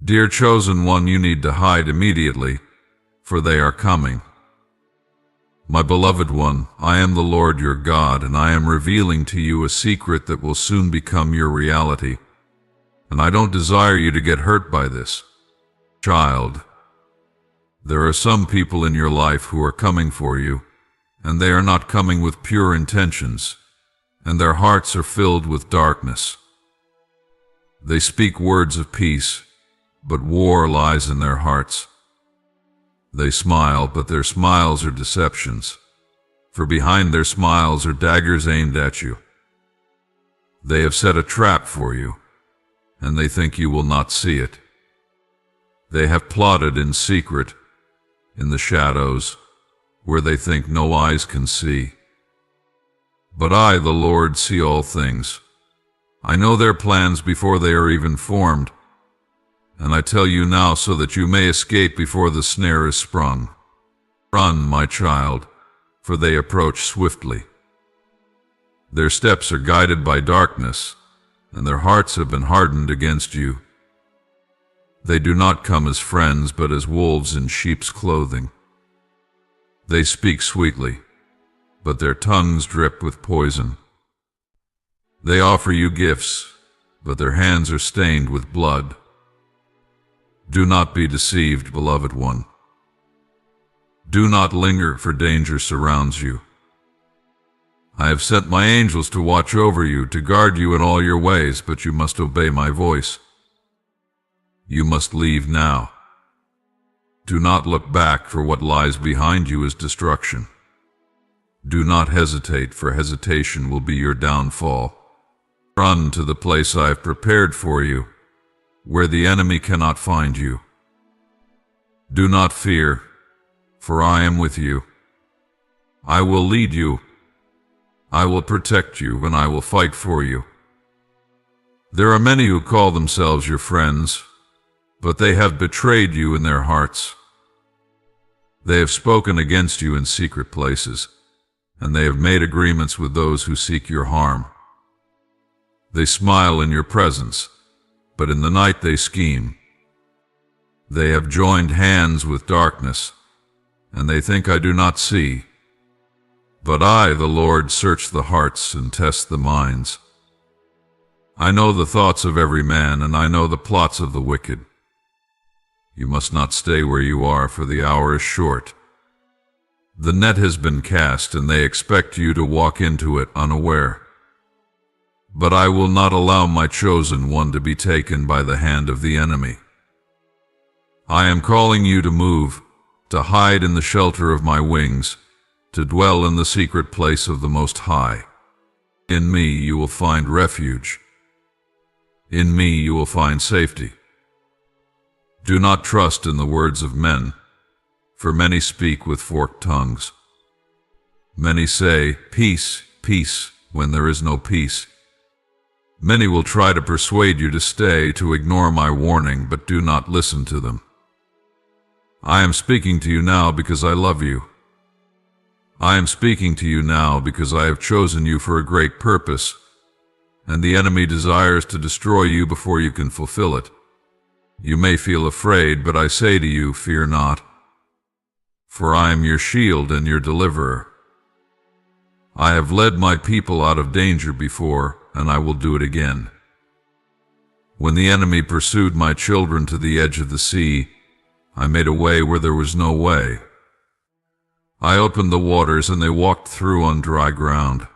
Dear chosen one, you need to hide immediately, for they are coming. My beloved one, I am the Lord your God, and I am revealing to you a secret that will soon become your reality. And I don't desire you to get hurt by this. Child, there are some people in your life who are coming for you, and they are not coming with pure intentions, and their hearts are filled with darkness. They speak words of peace, but war lies in their hearts. They smile, but their smiles are deceptions, for behind their smiles are daggers aimed at you. They have set a trap for you, and they think you will not see it. They have plotted in secret, in the shadows, where they think no eyes can see. But I, the Lord, see all things. I know their plans before they are even formed, and I tell you now so that you may escape before the snare is sprung. Run, my child, for they approach swiftly. Their steps are guided by darkness, and their hearts have been hardened against you. They do not come as friends, but as wolves in sheep's clothing. They speak sweetly, but their tongues drip with poison. They offer you gifts, but their hands are stained with blood. Do not be deceived, beloved one. Do not linger, for danger surrounds you. I have sent my angels to watch over you, to guard you in all your ways, but you must obey my voice. You must leave now. Do not look back, for what lies behind you is destruction. Do not hesitate, for hesitation will be your downfall. Run to the place I have prepared for you, where the enemy cannot find you. Do not fear, for I am with you. I will lead you. I will protect you, and I will fight for you. There are many who call themselves your friends, but they have betrayed you in their hearts. They have spoken against you in secret places, and they have made agreements with those who seek your harm. They smile in your presence, but in the night they scheme. They have joined hands with darkness, and they think I do not see. But I, the Lord, search the hearts and test the minds. I know the thoughts of every man, and I know the plots of the wicked. You must not stay where you are, for the hour is short. The net has been cast, and they expect you to walk into it unaware. But I will not allow my chosen one to be taken by the hand of the enemy. I am calling you to move, to hide in the shelter of my wings, to dwell in the secret place of the Most High. In me you will find refuge. In me you will find safety. Do not trust in the words of men, for many speak with forked tongues. Many say, "Peace, peace," when there is no peace. Many will try to persuade you to stay, to ignore my warning, but do not listen to them. I am speaking to you now because I love you. I am speaking to you now because I have chosen you for a great purpose, and the enemy desires to destroy you before you can fulfill it. You may feel afraid, but I say to you, fear not, for I am your shield and your deliverer. I have led my people out of danger before, and I will do it again. When the enemy pursued my children to the edge of the sea, I made a way where there was no way. I opened the waters, and they walked through on dry ground.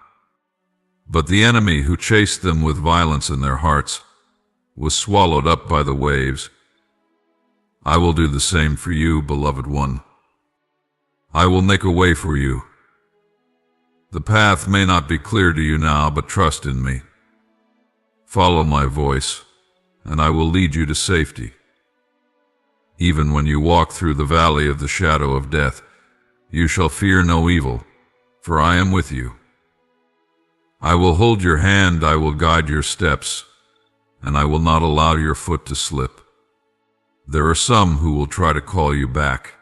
But the enemy who chased them with violence in their hearts was swallowed up by the waves. I will do the same for you, beloved one. I will make a way for you. The path may not be clear to you now, but trust in me. Follow my voice, and I will lead you to safety. Even when you walk through the valley of the shadow of death, you shall fear no evil, for I am with you. I will hold your hand, I will guide your steps, and I will not allow your foot to slip. There are some who will try to call you back.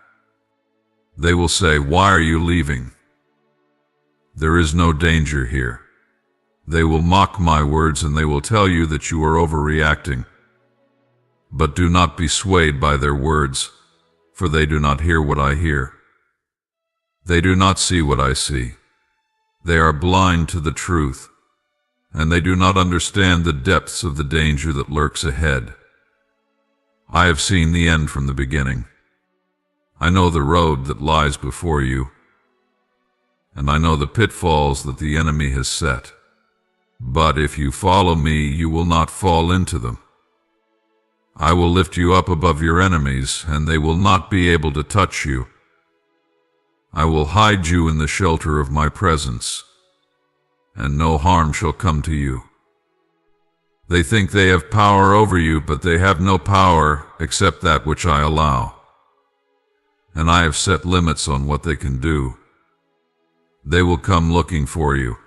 They will say, "Why are you leaving?" There is no danger here. They will mock my words, and they will tell you that you are overreacting. But do not be swayed by their words, for they do not hear what I hear. They do not see what I see. They are blind to the truth, and they do not understand the depths of the danger that lurks ahead. I have seen the end from the beginning. I know the road that lies before you, and I know the pitfalls that the enemy has set. But if you follow me, you will not fall into them. I will lift you up above your enemies, and they will not be able to touch you. I will hide you in the shelter of my presence, and no harm shall come to you. They think they have power over you, but they have no power except that which I allow. And I have set limits on what they can do. They will come looking for you,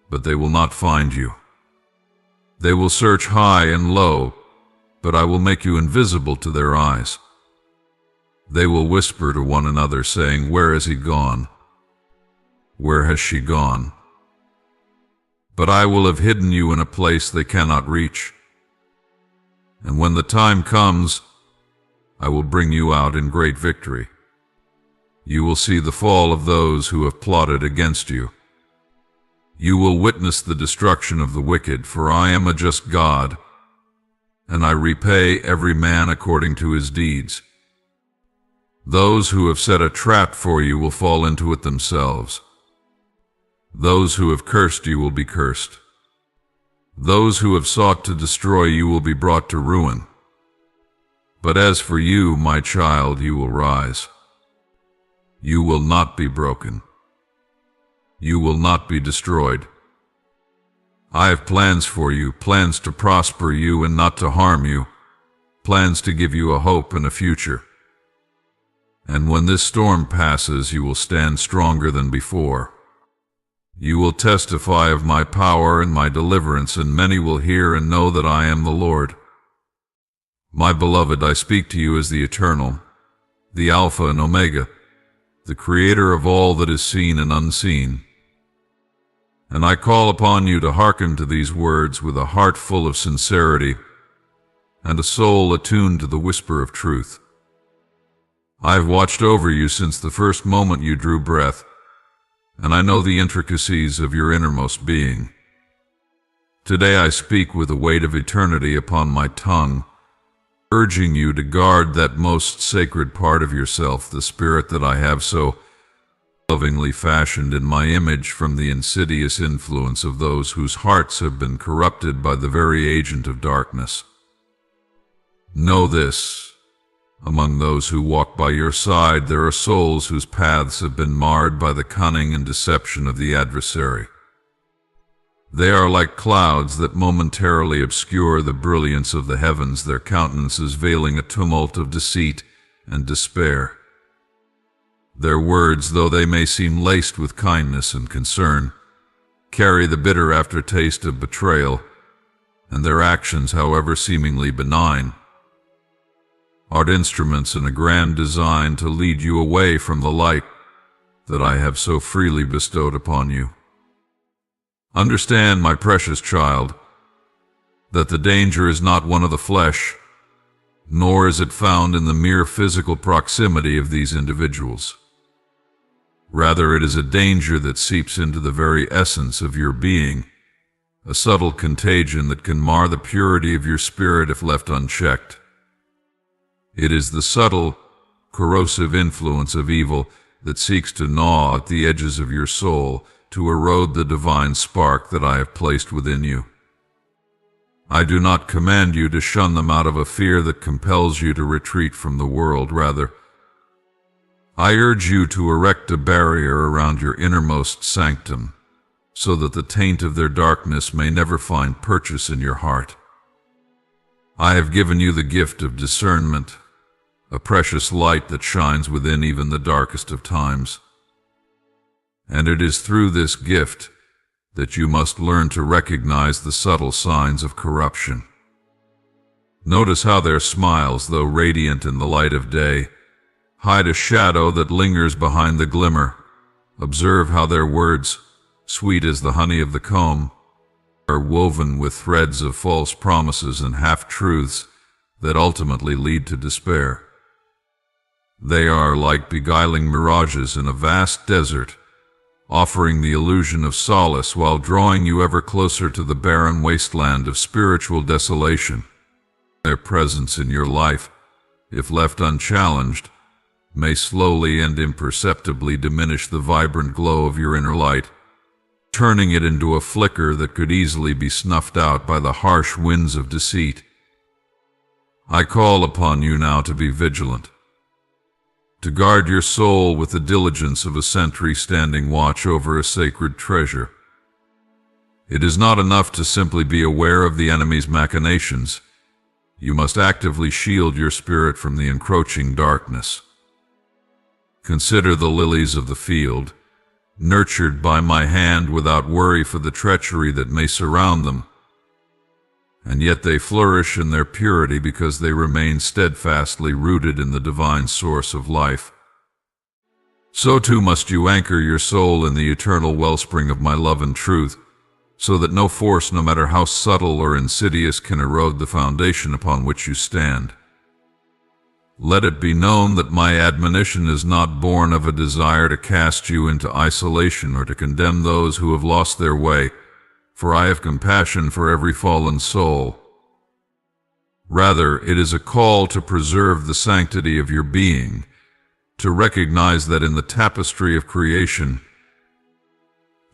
but they will not find you. They will search high and low, but I will make you invisible to their eyes. They will whisper to one another, saying, "Where has he gone? Where has she gone?" But I will have hidden you in a place they cannot reach. And when the time comes, I will bring you out in great victory. You will see the fall of those who have plotted against you. You will witness the destruction of the wicked, for I am a just God, and I repay every man according to his deeds. Those who have set a trap for you will fall into it themselves. Those who have cursed you will be cursed. Those who have sought to destroy you will be brought to ruin. But as for you, my child, you will rise. You will not be broken. You will not be destroyed. I have plans for you, plans to prosper you and not to harm you, plans to give you a hope and a future. And when this storm passes, you will stand stronger than before. You will testify of my power and my deliverance, and many will hear and know that I am the Lord. My beloved, I speak to you as the Eternal, the Alpha and Omega, the Creator of all that is seen and unseen. And I call upon you to hearken to these words with a heart full of sincerity and a soul attuned to the whisper of truth. I have watched over you since the first moment you drew breath, and I know the intricacies of your innermost being. Today I speak with the weight of eternity upon my tongue, urging you to guard that most sacred part of yourself, the spirit that I have so lovingly fashioned in my image from the insidious influence of those whose hearts have been corrupted by the very agent of darkness. Know this: among those who walk by your side, there are souls whose paths have been marred by the cunning and deception of the adversary. They are like clouds that momentarily obscure the brilliance of the heavens, their countenances veiling a tumult of deceit and despair. Their words, though they may seem laced with kindness and concern, carry the bitter aftertaste of betrayal, and their actions, however seemingly benign, are instruments in a grand design to lead you away from the light that I have so freely bestowed upon you. Understand, my precious child, that the danger is not one of the flesh, nor is it found in the mere physical proximity of these individuals. Rather, it is a danger that seeps into the very essence of your being, a subtle contagion that can mar the purity of your spirit if left unchecked. It is the subtle, corrosive influence of evil that seeks to gnaw at the edges of your soul, to erode the divine spark that I have placed within you. I do not command you to shun them out of a fear that compels you to retreat from the world. Rather, I urge you to erect a barrier around your innermost sanctum, so that the taint of their darkness may never find purchase in your heart. I have given you the gift of discernment, a precious light that shines within even the darkest of times. And it is through this gift that you must learn to recognize the subtle signs of corruption. Notice how their smiles, though radiant in the light of day, hide a shadow that lingers behind the glimmer. Observe how their words, sweet as the honey of the comb, are woven with threads of false promises and half-truths that ultimately lead to despair. They are like beguiling mirages in a vast desert, offering the illusion of solace while drawing you ever closer to the barren wasteland of spiritual desolation. Their presence in your life, if left unchallenged, may slowly and imperceptibly diminish the vibrant glow of your inner light, turning it into a flicker that could easily be snuffed out by the harsh winds of deceit. I call upon you now to be vigilant, to guard your soul with the diligence of a sentry standing watch over a sacred treasure. It is not enough to simply be aware of the enemy's machinations. You must actively shield your spirit from the encroaching darkness. Consider the lilies of the field, nurtured by my hand without worry for the treachery that may surround them, and yet they flourish in their purity because they remain steadfastly rooted in the divine source of life. So too must you anchor your soul in the eternal wellspring of my love and truth, so that no force, no matter how subtle or insidious, can erode the foundation upon which you stand. Let it be known that my admonition is not born of a desire to cast you into isolation or to condemn those who have lost their way, for I have compassion for every fallen soul. Rather, it is a call to preserve the sanctity of your being, to recognize that in the tapestry of creation,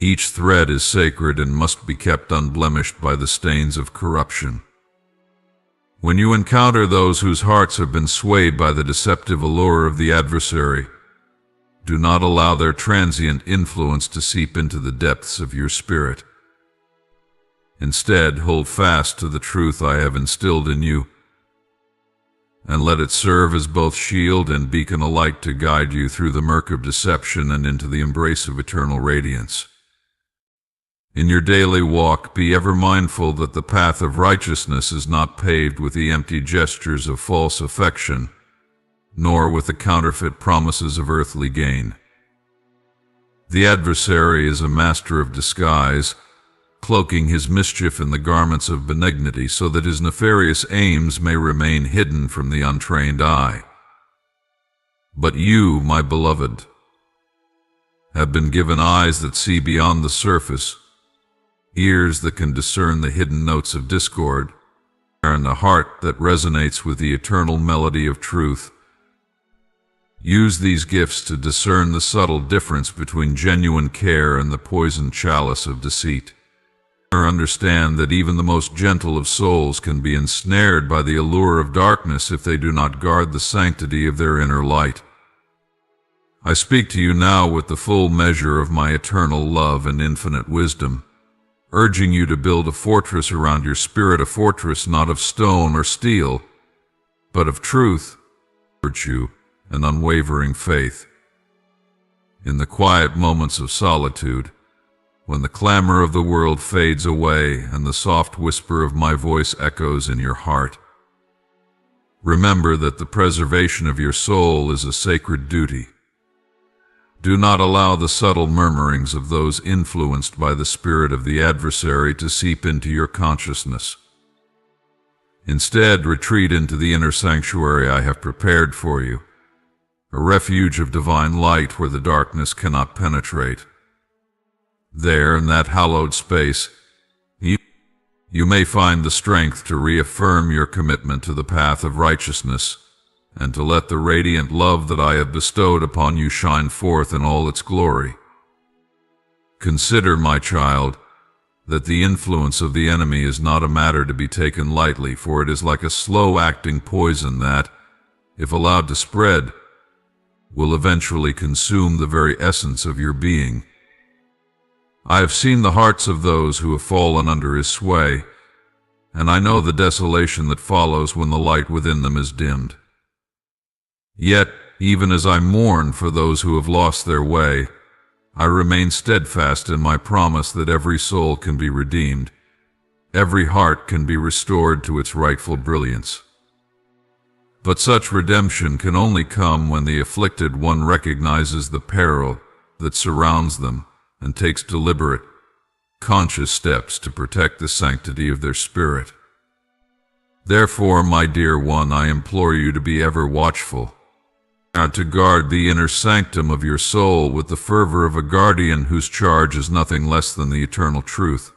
each thread is sacred and must be kept unblemished by the stains of corruption. When you encounter those whose hearts have been swayed by the deceptive allure of the adversary, do not allow their transient influence to seep into the depths of your spirit. Instead, hold fast to the truth I have instilled in you, and let it serve as both shield and beacon alike to guide you through the murk of deception and into the embrace of eternal radiance. In your daily walk, be ever mindful that the path of righteousness is not paved with the empty gestures of false affection, nor with the counterfeit promises of earthly gain. The adversary is a master of disguise, cloaking his mischief in the garments of benignity so that his nefarious aims may remain hidden from the untrained eye. But you, my beloved, have been given eyes that see beyond the surface, ears that can discern the hidden notes of discord, and a heart that resonates with the eternal melody of truth. Use these gifts to discern the subtle difference between genuine care and the poisoned chalice of deceit. Understand that even the most gentle of souls can be ensnared by the allure of darkness if they do not guard the sanctity of their inner light. I speak to you now with the full measure of my eternal love and infinite wisdom, urging you to build a fortress around your spirit, a fortress not of stone or steel, but of truth, virtue, and unwavering faith. In the quiet moments of solitude, when the clamor of the world fades away and the soft whisper of my voice echoes in your heart, remember that the preservation of your soul is a sacred duty. Do not allow the subtle murmurings of those influenced by the spirit of the adversary to seep into your consciousness. Instead, retreat into the inner sanctuary I have prepared for you, a refuge of divine light where the darkness cannot penetrate. There, in that hallowed space, you may find the strength to reaffirm your commitment to the path of righteousness, and to let the radiant love that I have bestowed upon you shine forth in all its glory. Consider, my child, that the influence of the enemy is not a matter to be taken lightly, for it is like a slow-acting poison that, if allowed to spread, will eventually consume the very essence of your being. I have seen the hearts of those who have fallen under his sway, and I know the desolation that follows when the light within them is dimmed. Yet, even as I mourn for those who have lost their way, I remain steadfast in my promise that every soul can be redeemed, every heart can be restored to its rightful brilliance. But such redemption can only come when the afflicted one recognizes the peril that surrounds them and takes deliberate, conscious steps to protect the sanctity of their spirit. Therefore, my dear one, I implore you to be ever watchful, and to guard the inner sanctum of your soul with the fervor of a guardian whose charge is nothing less than the eternal truth.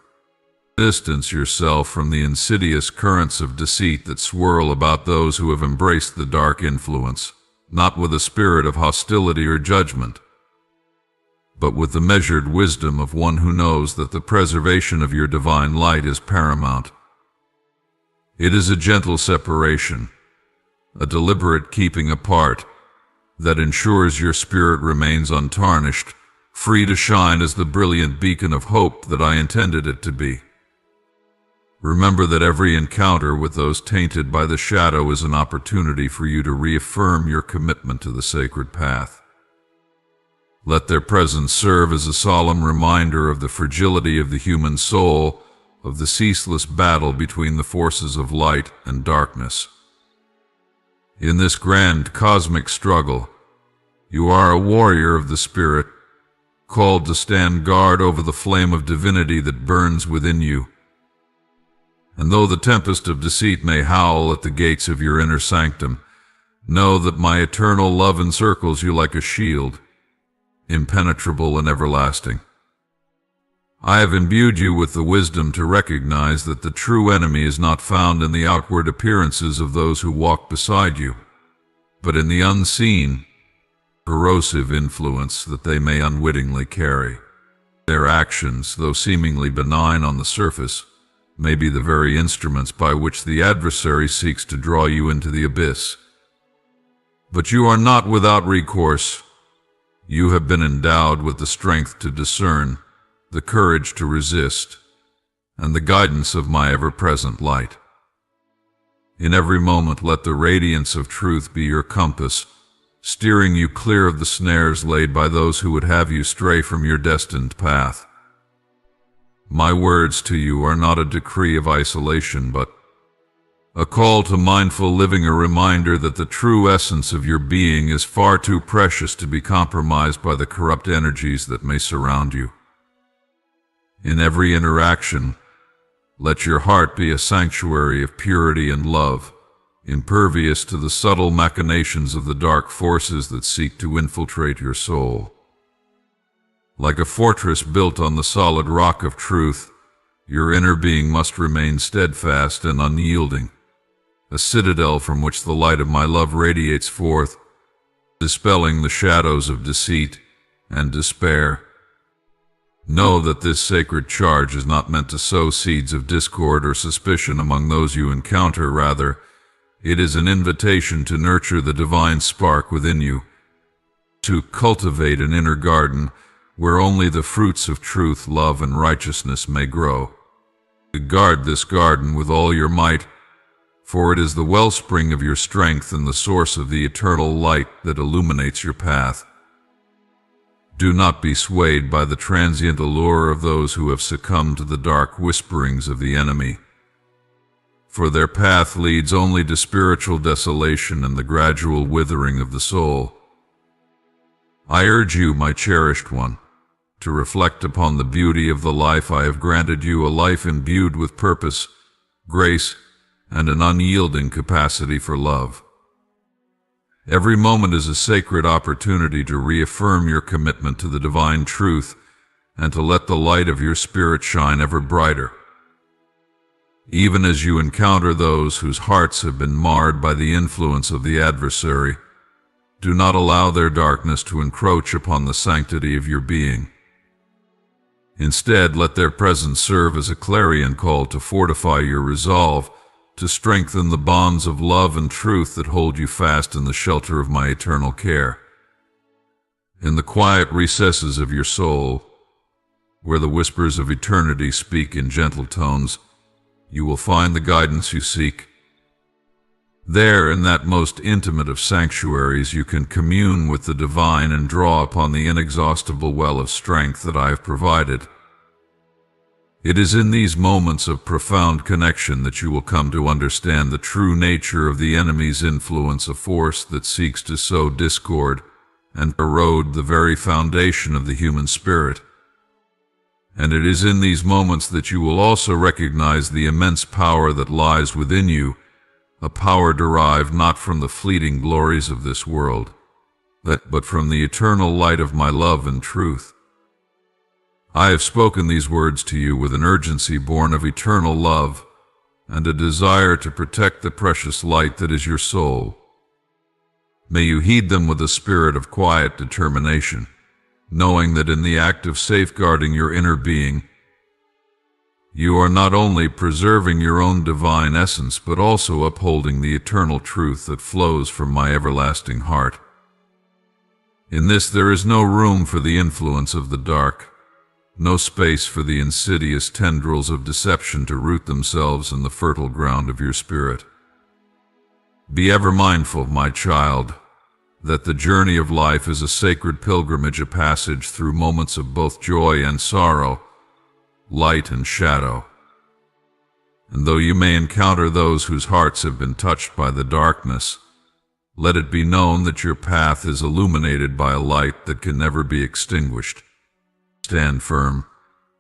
Distance yourself from the insidious currents of deceit that swirl about those who have embraced the dark influence, not with a spirit of hostility or judgment, but with the measured wisdom of one who knows that the preservation of your divine light is paramount. It is a gentle separation, a deliberate keeping apart, that ensures your spirit remains untarnished, free to shine as the brilliant beacon of hope that I intended it to be. Remember that every encounter with those tainted by the shadow is an opportunity for you to reaffirm your commitment to the sacred path. Let their presence serve as a solemn reminder of the fragility of the human soul, of the ceaseless battle between the forces of light and darkness. In this grand cosmic struggle, you are a warrior of the spirit, called to stand guard over the flame of divinity that burns within you. And though the tempest of deceit may howl at the gates of your inner sanctum, know that my eternal love encircles you like a shield, impenetrable and everlasting. I have imbued you with the wisdom to recognize that the true enemy is not found in the outward appearances of those who walk beside you, but in the unseen, corrosive influence that they may unwittingly carry. Their actions, though seemingly benign on the surface, may be the very instruments by which the adversary seeks to draw you into the abyss. But you are not without recourse. You have been endowed with the strength to discern, the courage to resist, and the guidance of my ever-present light. In every moment let the radiance of truth be your compass, steering you clear of the snares laid by those who would have you stray from your destined path. My words to you are not a decree of isolation, but a call to mindful living, a reminder that the true essence of your being is far too precious to be compromised by the corrupt energies that may surround you. In every interaction, let your heart be a sanctuary of purity and love, impervious to the subtle machinations of the dark forces that seek to infiltrate your soul. Like a fortress built on the solid rock of truth, your inner being must remain steadfast and unyielding, a citadel from which the light of my love radiates forth, dispelling the shadows of deceit and despair. Know that this sacred charge is not meant to sow seeds of discord or suspicion among those you encounter. Rather, it is an invitation to nurture the divine spark within you, to cultivate an inner garden where only the fruits of truth, love, and righteousness may grow. Guard this garden with all your might, for it is the wellspring of your strength and the source of the eternal light that illuminates your path. Do not be swayed by the transient allure of those who have succumbed to the dark whisperings of the enemy, for their path leads only to spiritual desolation and the gradual withering of the soul. I urge you, my cherished one, to reflect upon the beauty of the life I have granted you, a life imbued with purpose, grace, and an unyielding capacity for love. Every moment is a sacred opportunity to reaffirm your commitment to the divine truth and to let the light of your spirit shine ever brighter. Even as you encounter those whose hearts have been marred by the influence of the adversary, do not allow their darkness to encroach upon the sanctity of your being. Instead, let their presence serve as a clarion call to fortify your resolve, to strengthen the bonds of love and truth that hold you fast in the shelter of my eternal care. In the quiet recesses of your soul, where the whispers of eternity speak in gentle tones, you will find the guidance you seek. There, in that most intimate of sanctuaries, you can commune with the divine and draw upon the inexhaustible well of strength that I have provided. It is in these moments of profound connection that you will come to understand the true nature of the enemy's influence, a force that seeks to sow discord and erode the very foundation of the human spirit. And it is in these moments that you will also recognize the immense power that lies within you a power derived not from the fleeting glories of this world, but from the eternal light of my love and truth. I have spoken these words to you with an urgency born of eternal love and a desire to protect the precious light that is your soul. May you heed them with a spirit of quiet determination, knowing that in the act of safeguarding your inner being, you are not only preserving your own divine essence, but also upholding the eternal truth that flows from my everlasting heart. In this there is no room for the influence of the dark, no space for the insidious tendrils of deception to root themselves in the fertile ground of your spirit. Be ever mindful, my child, that the journey of life is a sacred pilgrimage, a passage through moments of both joy and sorrow, light and shadow. And though you may encounter those whose hearts have been touched by the darkness, let it be known that your path is illuminated by a light that can never be extinguished. Stand firm,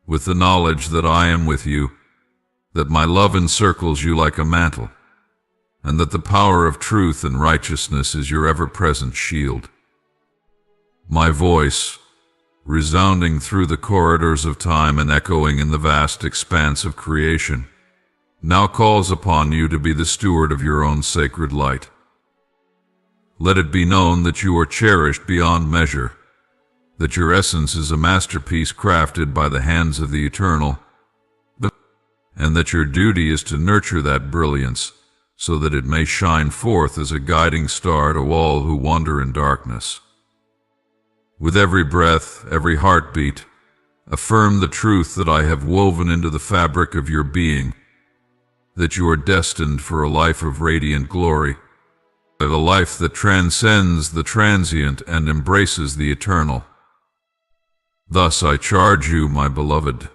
with the knowledge that I am with you, that my love encircles you like a mantle, and that the power of truth and righteousness is your ever-present shield. My voice, resounding through the corridors of time and echoing in the vast expanse of creation, now calls upon you to be the steward of your own sacred light. Let it be known that you are cherished beyond measure, that your essence is a masterpiece crafted by the hands of the Eternal, and that your duty is to nurture that brilliance so that it may shine forth as a guiding star to all who wander in darkness. With every breath, every heartbeat, affirm the truth that I have woven into the fabric of your being, that you are destined for a life of radiant glory, a life that transcends the transient and embraces the eternal. Thus I charge you, my beloved,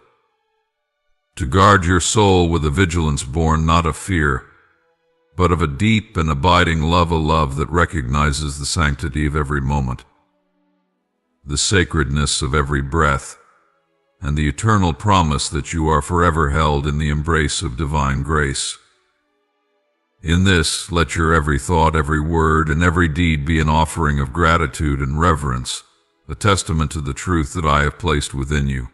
to guard your soul with a vigilance born not of fear, but of a deep and abiding love, a love that recognizes the sanctity of every moment, the sacredness of every breath, and the eternal promise that you are forever held in the embrace of divine grace. In this, let your every thought, every word, and every deed be an offering of gratitude and reverence, a testament to the truth that I have placed within you.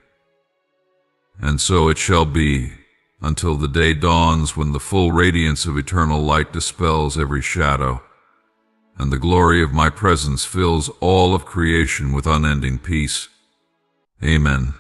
And so it shall be, until the day dawns when the full radiance of eternal light dispels every shadow, and the glory of my presence fills all of creation with unending peace. Amen.